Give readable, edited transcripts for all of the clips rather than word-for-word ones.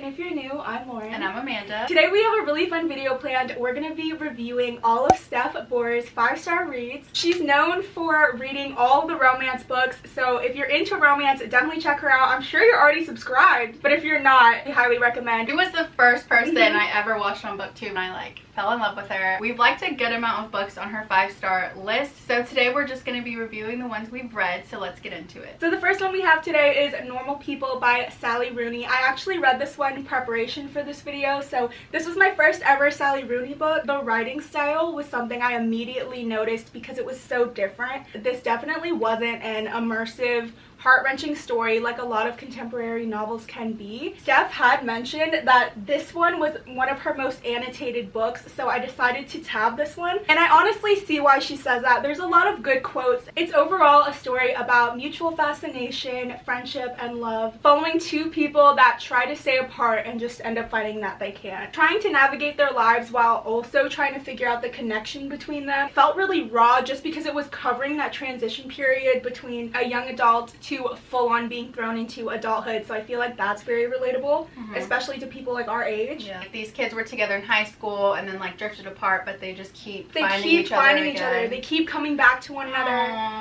if you're new, I'm Lauren. And I'm Amanda. Today we have a really fun video planned. We're going to be reviewing all of Steph Bohrer'S 5-star reads. She's known for reading all the romance books, so if you're into romance, definitely check her out. I'm sure you're already subscribed, but if you're not, I highly recommend. She was the first person I ever watched on BookTube, and I fell in love with her. We've liked a good amount of books on her 5-star list, so today we're just going to be reviewing the ones we've read, so let's get into it. So the first one we have today is Normal People by Sally Rooney. I actually read this one in preparation for this video, so this was my first ever Sally Rooney book. The writing style was something I immediately noticed because it was so different. This definitely wasn't an immersive, heart-wrenching story like a lot of contemporary novels can be. Steph had mentioned that this one was one of her most annotated books, so I decided to tab this one, and I honestly see why she says that. There's a lot of good quotes. It's overall a story about mutual fascination, friendship, and love, following two people that try to stay apart and just end up finding that they can't. Trying to navigate their lives while also trying to figure out the connection between them. It felt really raw just because it was covering that transition period between a young adult to full-on being thrown into adulthood, so I feel like that's very relatable, especially to people like our age. Yeah. These kids were together in high school and then drifted apart, but they just keep finding each other. They keep coming back to one another.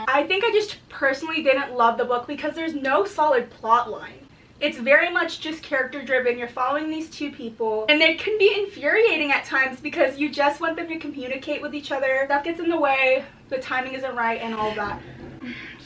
I think I just personally didn't love the book because there's no solid plot line. It's very much just character driven. You're following these two people, and it can be infuriating at times because you just want them to communicate with each other. Stuff gets in the way, the timing isn't right, and all of that.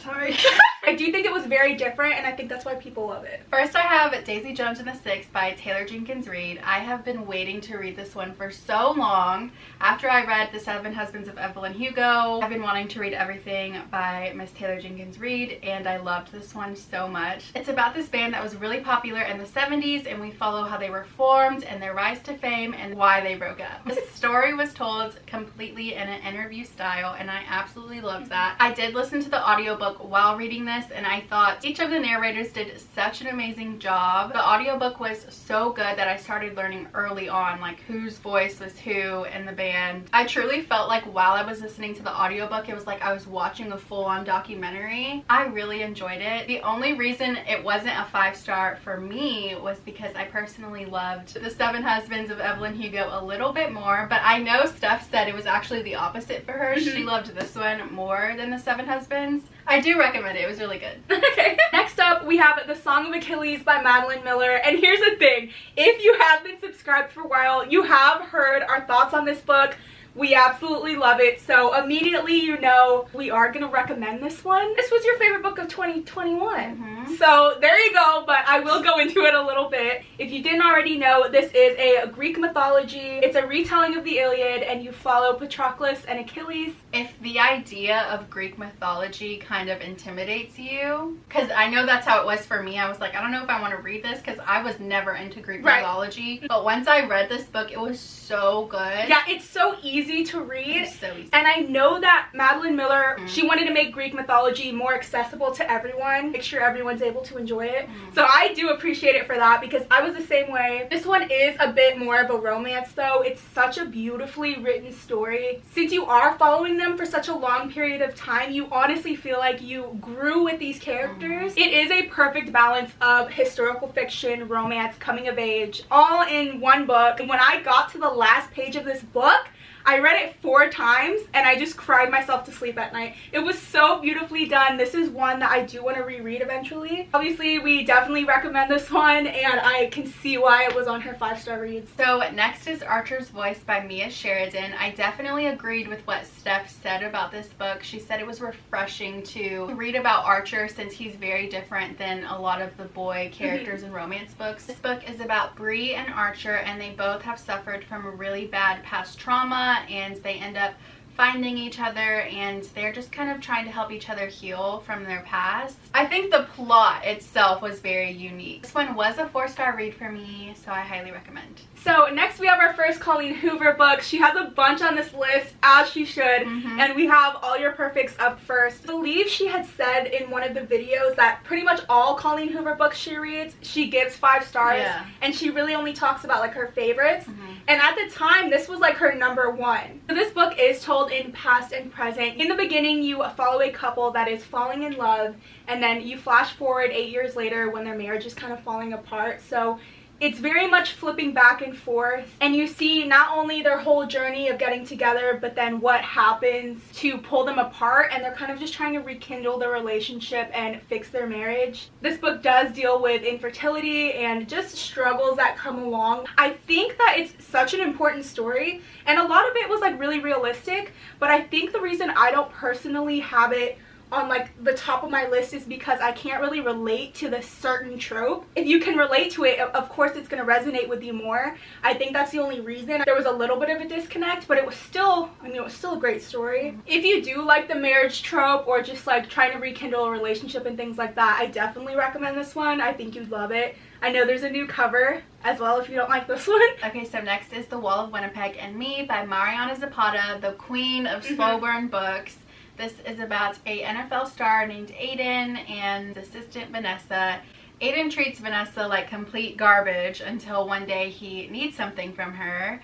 Sorry. I do think it was very different, and I think that's why people love it. First, I have Daisy Jones and the Six by Taylor Jenkins Reid. I have been waiting to read this one for so long. After I read The 7 Husbands of Evelyn Hugo, I've been wanting to read everything by Miss Taylor Jenkins Reid, and I loved this one so much. It's about this band that was really popular in the 70s, and we follow how they were formed and their rise to fame and why they broke up. The story was told completely in an interview style, and I absolutely loved that. I did listen to the audiobook while reading this, and I thought each of the narrators did such an amazing job. The audiobook was so good that I started learning early on whose voice was who in the band. I truly felt like while I was listening to the audiobook, it was like I was watching a full-on documentary. I really enjoyed it. The only reason it wasn't a 5-star for me was because I personally loved The 7 Husbands of Evelyn Hugo a little bit more, but I know Steph said it was actually the opposite for her. She loved this one more than The 7 Husbands. I do recommend it. It was really good. Okay. Next up, we have The Song of Achilles by Madeline Miller. And here's the thing. If you have been subscribed for a while, you have heard our thoughts on this book. We absolutely love it. So immediately you know we are going to recommend this one. This was your favorite book of 2021. So there you go, but I will go into it a little bit. If you didn't already know, this is a Greek mythology. It's a retelling of the Iliad, and you follow Patroclus and Achilles. If the idea of Greek mythology kind of intimidates you, because I know that's how it was for me. I was like, I don't know if I want to read this because I was never into Greek mythology. But once I read this book, it was so good. Yeah, it's so easy to read. It's so easy. And I know that Madeline Miller, she wanted to make Greek mythology more accessible to everyone, make sure everyone's able to enjoy it. So I do appreciate it for that because I was the same way. This one is a bit more of a romance though. It's such a beautifully written story. Since you are following them for such a long period of time, you honestly feel like you grew with these characters. It is a perfect balance of historical fiction, romance, coming of age, all in one book. And when I got to the last page of this book, I read it 4 times and I just cried myself to sleep at night. It was so beautifully done. This is one that I do want to reread eventually. Obviously, we definitely recommend this one, and I can see why it was on her 5-star reads. So next is Archer's Voice by Mia Sheridan. I definitely agreed with what Steph said about this book. She said it was refreshing to read about Archer since he's very different than a lot of the boy characters in romance books. This book is about Bree and Archer, and they both have suffered from a really bad past trauma, and they end up finding each other, and they're just kind of trying to help each other heal from their past. I think the plot itself was very unique. This one was a 4-star read for me, so I highly recommend. So next we have our first Colleen Hoover book. She has a bunch on this list, as she should, and we have All Your Perfects up first. I believe she had said in one of the videos that pretty much all Colleen Hoover books she reads, she gives 5 stars, and she really only talks about her favorites. And at the time, this was her #1. So this book is told in past and present. In the beginning, you follow a couple that is falling in love, and then you flash forward 8 years later when their marriage is kind of falling apart. So It's very much flipping back and forth, and you see not only their whole journey of getting together, but then what happens to pull them apart, and they're kind of just trying to rekindle their relationship and fix their marriage. This book does deal with infertility and just struggles that come along. I think that it's such an important story, and a lot of it was like really realistic, but I think the reason I don't personally have it on like the top of my list is because I can't really relate to this certain trope. If you can relate to it, of course it's going to resonate with you more. I think that's the only reason. There was a little bit of a disconnect, but it was still, I mean, it was still a great story. If you do like the marriage trope or just like trying to rekindle a relationship and things like that, I definitely recommend this one. I think you'd love it. I know there's a new cover as well if you don't like this one. Okay, so next is The Wall of Winnipeg and Me by Mariana Zapata, the queen of slow burn books. This is about a NFL star named Aiden and assistant Vanessa. Aiden treats Vanessa like complete garbage until one day he needs something from her.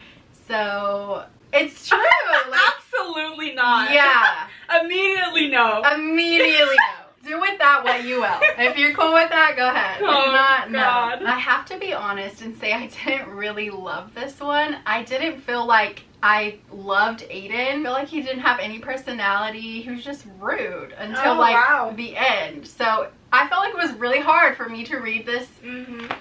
So it's true. Like, absolutely not. Yeah. Immediately no. Immediately no. Do with that what you will. If you're cool with that, go ahead. Oh, if not, God. no. I have to be honest and say I didn't really love this one. I didn't feel like I loved Aiden. I feel like he didn't have any personality. He was just rude until the end. So I felt like it was really hard for me to read this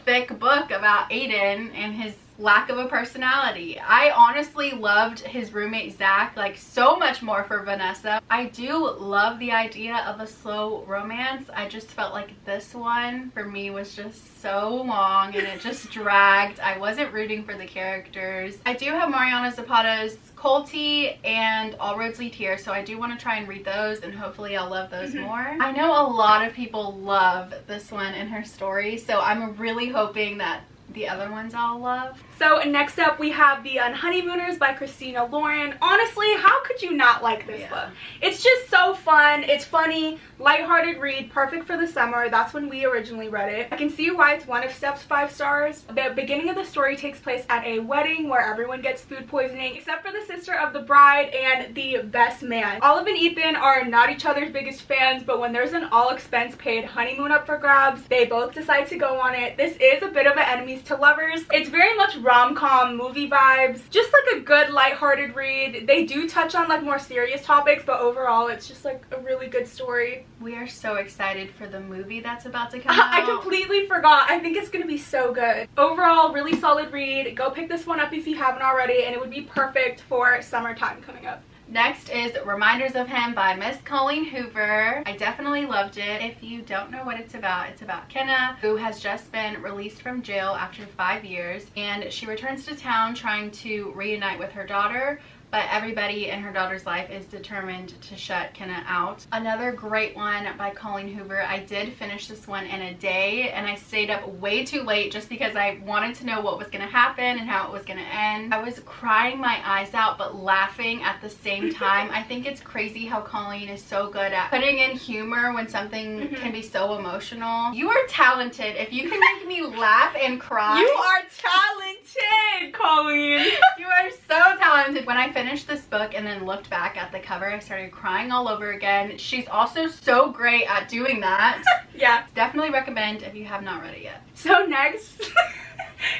thick book about Aiden and his lack of a personality. I honestly loved his roommate Zach like so much more for Vanessa. I do love the idea of a slow romance. I just felt like this one for me was just so long and it just dragged. I wasn't rooting for the characters. I do have Mariana Zapata's Colty and All Roads Lead Here, so I do want to try and read those and hopefully I'll love those more. I know a lot of people love this one and her story, so I'm really hoping that the other ones I'll love. So next up we have the Unhoneymooners by Christina Lauren. Honestly, how could you not like this book? It's just so fun. It's funny, lighthearted read, perfect for the summer. That's when we originally read it. I can see why it's one of Steph's 5 stars. The beginning of the story takes place at a wedding where everyone gets food poisoning except for the sister of the bride and the best man. Olive and Ethan are not each other's biggest fans, but when there's an all expense paid honeymoon up for grabs, they both decide to go on it. This is a bit of an enemies to lovers. It's very much rom-com movie vibes, just like a good lighthearted read. They do touch on like more serious topics, but overall it's just like a really good story. We are so excited for the movie that's about to come out. I completely forgot. I think it's gonna be so good. Overall, really solid read. Go pick this one up if you haven't already, and it would be perfect for summertime coming up. Next is Reminders of Him by Miss Colleen Hoover. I definitely loved it. If you don't know what it's about Kenna, who has just been released from jail after 5 years, and she returns to town trying to reunite with her daughter, but everybody in her daughter's life is determined to shut Kenna out. Another great one by Colleen Hoover. I did finish this one in a day, and I stayed up way too late just because I wanted to know what was going to happen and how it was going to end. I was crying my eyes out but laughing at the same time. I think it's crazy how Colleen is so good at putting in humor when something can be so emotional. You are talented. If you can make me laugh and cry. You are talented, Colleen. You are so talented. When I finished this book and then looked back at the cover, I started crying all over again. She's also so great at doing that. Yeah. Definitely recommend if you have not read it yet. So next,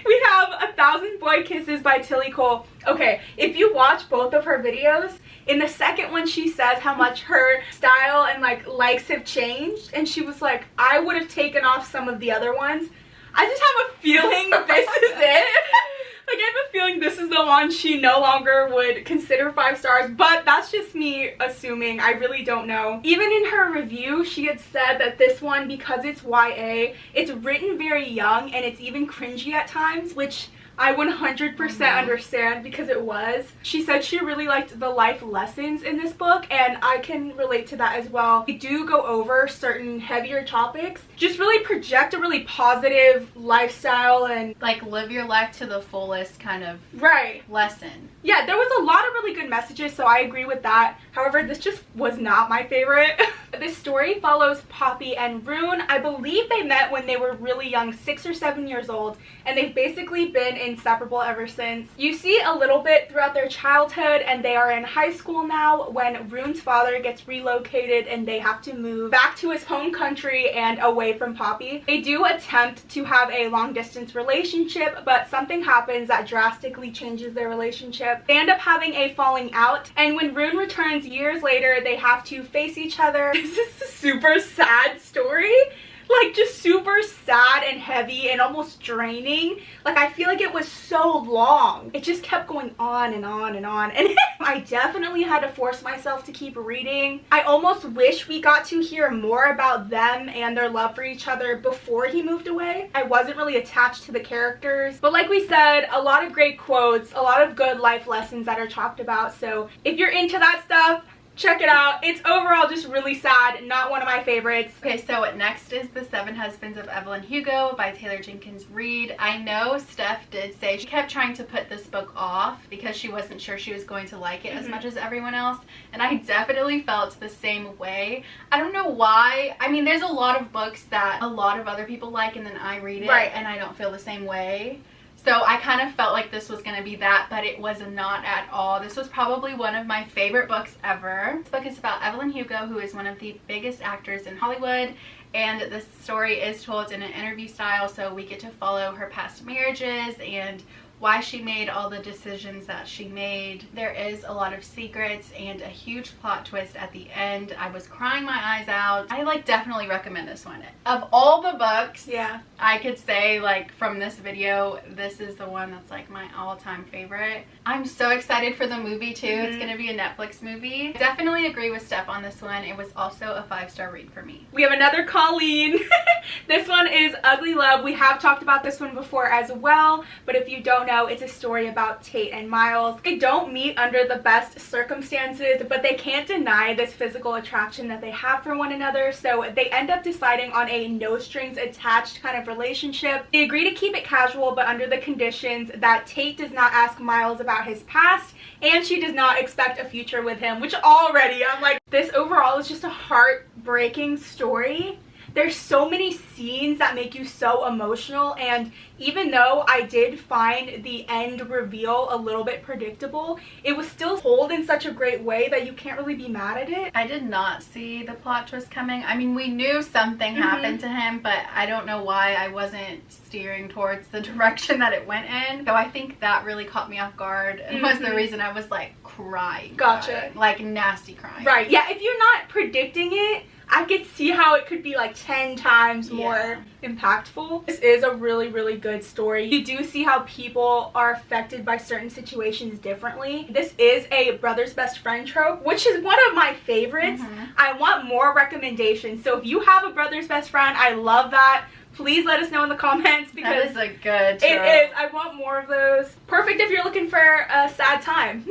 we have 1,000 Boy Kisses by Tilly Cole. Okay, if you watch both of her videos, in the second one she says how much her style and like likes have changed, and she was like, I would have taken off some of the other ones. I just have a feeling this is it. Like, I have a feeling this is the one she no longer would consider 5 stars, but that's just me assuming. I really don't know. Even in her review, she had said that this one, because it's YA, it's written very young and it's even cringy at times, which I 100% understand because it was. She said she really liked the life lessons in this book, and I can relate to that as well. We do go over certain heavier topics, just really project a really positive lifestyle and like live your life to the fullest kind of right lesson. Yeah, there was a lot of really good messages, so I agree with that. However, this just was not my favorite. This story follows Poppy and Rune. I believe they met when they were really young, 6 or 7 years old, and they've basically been inseparable ever since. You see a little bit throughout their childhood, and they are in high school now when Rune's father gets relocated and they have to move back to his home country and away from Poppy. They do attempt to have a long-distance relationship, but something happens that drastically changes their relationship. They end up having a falling out, and when Rune returns years later, they have to face each other. This is a super sad story. Like, just super sad and heavy and almost draining. Like, I feel like it was so long. It just kept going on and on and on. And I definitely had to force myself to keep reading. I almost wish we got to hear more about them and their love for each other before he moved away. I wasn't really attached to the characters. But like we said, a lot of great quotes, a lot of good life lessons that are talked about. So if you're into that stuff, check it out. It's overall just really sad, not one of my favorites. Okay, so next is The Seven Husbands of Evelyn Hugo by Taylor Jenkins Reid. I know Steph did say she kept trying to put this book off because she wasn't sure she was going to like it as much as everyone else, and I definitely felt the same way. I don't know why. I mean, there's a lot of books that a lot of other people like and then I read it and I don't feel the same way. So I kind of felt like this was going to be that, but it was not at all. This was probably one of my favorite books ever. This book is about Evelyn Hugo, who is one of the biggest actors in Hollywood, and the story is told in an interview style, so we get to follow her past marriages and why she made all the decisions that she made. There is a lot of secrets and a huge plot twist at the end. I was crying my eyes out. I definitely recommend this one. Of all the books, I could say from this video, this is the one that's my all-time favorite. I'm so excited for the movie too. It's gonna be a Netflix movie. Definitely agree with Steph on this one. It was also a 5-star read for me. We have another Colleen. This one is Ugly Love. We have talked about this one before as well, but if you don't know, it's a story about Tate and Miles. They don't meet under the best circumstances, but they can't deny this physical attraction that they have for one another, so they end up deciding on a no strings attached kind of relationship. They agree to keep it casual, but under the conditions that Tate does not ask Miles about his past and she does not expect a future with him, which already I'm like, this overall is just a heartbreaking story. There's so many scenes that make you so emotional, and even though I did find the end reveal a little bit predictable, it was still told in such a great way that you can't really be mad at it. I did not see the plot twist coming. I mean, we knew something happened to him, but I don't know why I wasn't steering towards the direction that it went in. So I think that really caught me off guard and was the reason I was crying. Gotcha. Nasty crying. Right, yeah, if you're not predicting it, I could see how it could be 10 times more impactful. This is a really, really good story. You do see how people are affected by certain situations differently. This is a brother's best friend trope, which is one of my favorites. I want more recommendations. So if you have a brother's best friend, I love that. Please let us know in the comments because that is a good trope. It is. I want more of those. Perfect if you're looking for a sad time.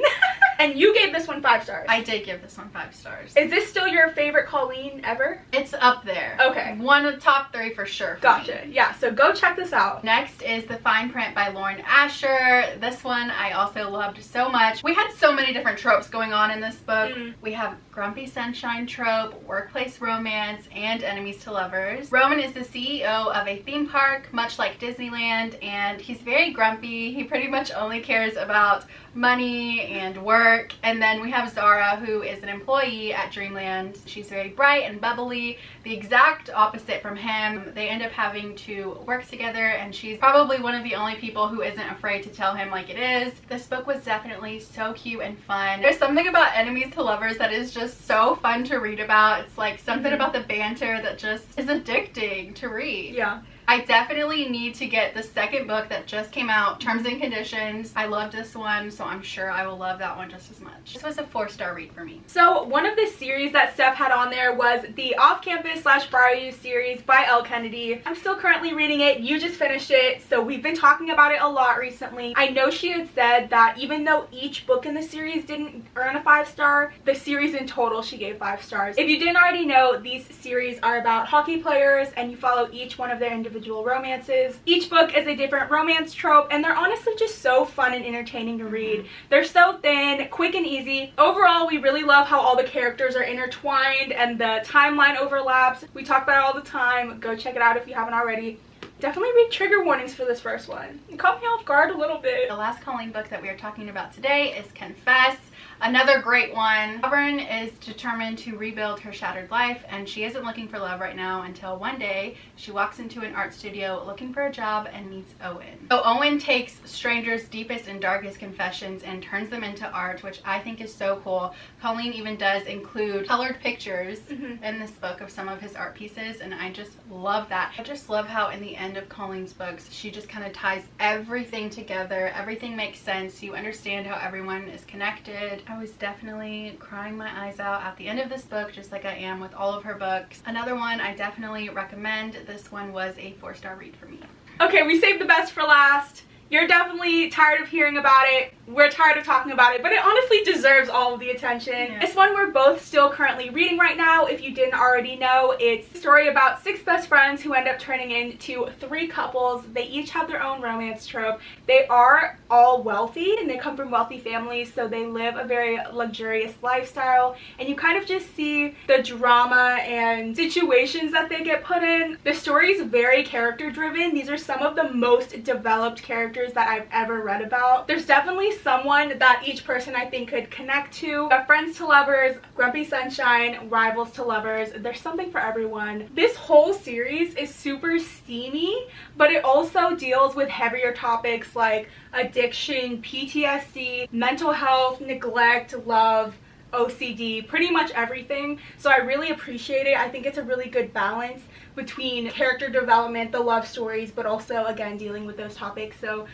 And you gave this one 5 stars. I did give this one 5 stars. Is this still your favorite Colleen ever? It's up there. Okay. One of the top 3 for sure. Gotcha. Yeah, so go check this out. Next is The Fine Print by Lauren Asher. This one I also loved so much. We had so many different tropes going on in this book. We have grumpy sunshine trope, workplace romance, and enemies to lovers. Roman is the CEO of a theme park, much like Disneyland, and he's very grumpy. He pretty much only cares about money and work. And then we have Zara, who is an employee at Dreamland. She's very bright and bubbly, the exact opposite from him. They end up having to work together, and she's probably one of the only people who isn't afraid to tell him like it is. This book was definitely so cute and fun. There's something about enemies to lovers that is just so fun to read about. It's something about the banter that just is addicting to read. Yeah. I definitely need to get the second book that just came out, Terms and Conditions. I loved this one, so I'm sure I will love that one just as much. This was a 4-star read for me. So one of the series that Steph had on there was the Off-Campus / Bar U series by Elle Kennedy. I'm still currently reading it. You just finished it, so we've been talking about it a lot recently. I know she had said that even though each book in the series didn't earn a 5-star, the series in total she gave 5 stars. If you didn't already know, these series are about hockey players, and you follow each one of their individual romances. Each book is a different romance trope, and they're honestly just so fun and entertaining to read. They're so thin, quick and easy. Overall, we really love how all the characters are intertwined and the timeline overlaps. We talk about it all the time. Go check it out if you haven't already. Definitely read trigger warnings for this first one. It caught me off guard a little bit. The last Colleen book that we are talking about today is Confess. Another great one. Auburn is determined to rebuild her shattered life, and she isn't looking for love right now until one day she walks into an art studio looking for a job and meets Owen. So Owen takes strangers' deepest and darkest confessions and turns them into art, which I think is so cool. Colleen even does include colored pictures in this book of some of his art pieces, and I just love that. I just love how in the end of Colleen's books she just kind of ties everything together. Everything makes sense. You understand how everyone is connected. I was definitely crying my eyes out at the end of this book, just like I am with all of her books. Another one I definitely recommend. This one was a 4-star read for me. Okay, we saved the best for last. You're definitely tired of hearing about it. We're tired of talking about it, but it honestly deserves all of the attention. Yeah. This one we're both still currently reading right now. If you didn't already know, it's a story about 6 best friends who end up turning into 3 couples. They each have their own romance trope. They are all wealthy, and they come from wealthy families, so they live a very luxurious lifestyle, and you kind of just see the drama and situations that they get put in. The story is very character driven. These are some of the most developed characters that I've ever read about. There's definitely someone that each person I think could connect to. Friends to lovers, grumpy sunshine, rivals to lovers. There's something for everyone. This whole series is super steamy, but it also deals with heavier topics like addiction, PTSD, mental health, neglect, love, OCD, pretty much everything. So I really appreciate it. I think it's a really good balance between character development, the love stories, but also again dealing with those topics. So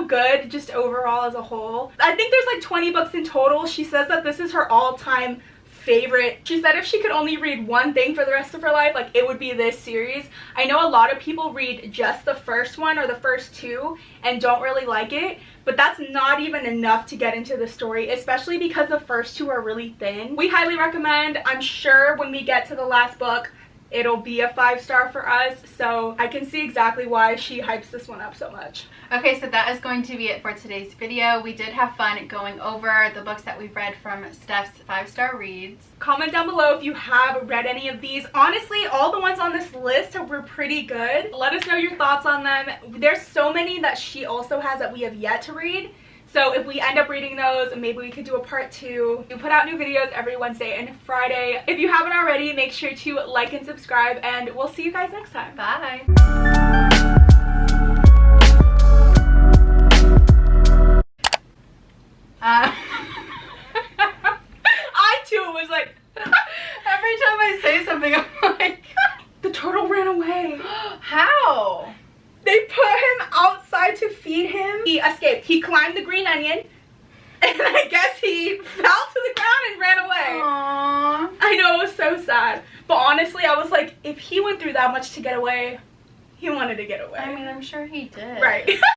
good just overall as a whole. I think there's like 20 books in total. She says that this is her all-time favorite. She said if she could only read one thing for the rest of her life, like it would be this series. I know a lot of people read just the first one or the first 2 and don't really like it, but that's not even enough to get into the story, especially because the first 2 are really thin. We highly recommend. I'm sure when we get to the last book, it'll be a 5-star for us, so I can see exactly why she hypes this one up so much. Okay, so that is going to be it for today's video. We did have fun going over the books that we've read from Steph's 5-star reads. Comment down below if you have read any of these. Honestly, all the ones on this list were pretty good. Let us know your thoughts on them. There's so many that she also has that we have yet to read. So if we end up reading those, maybe we could do a part 2. We put out new videos every Wednesday and Friday. If you haven't already, make sure to like and subscribe, and we'll see you guys next time. Bye. I too was like, every time I say something, I'm like, the turtle ran away. How? They put him outside to feed him. He escaped. He climbed the green onion, and I guess he fell to the ground and ran away. Aww. I know, it was so sad. But honestly, I was like, if he went through that much to get away, he wanted to get away. I mean, I'm sure he did. Right.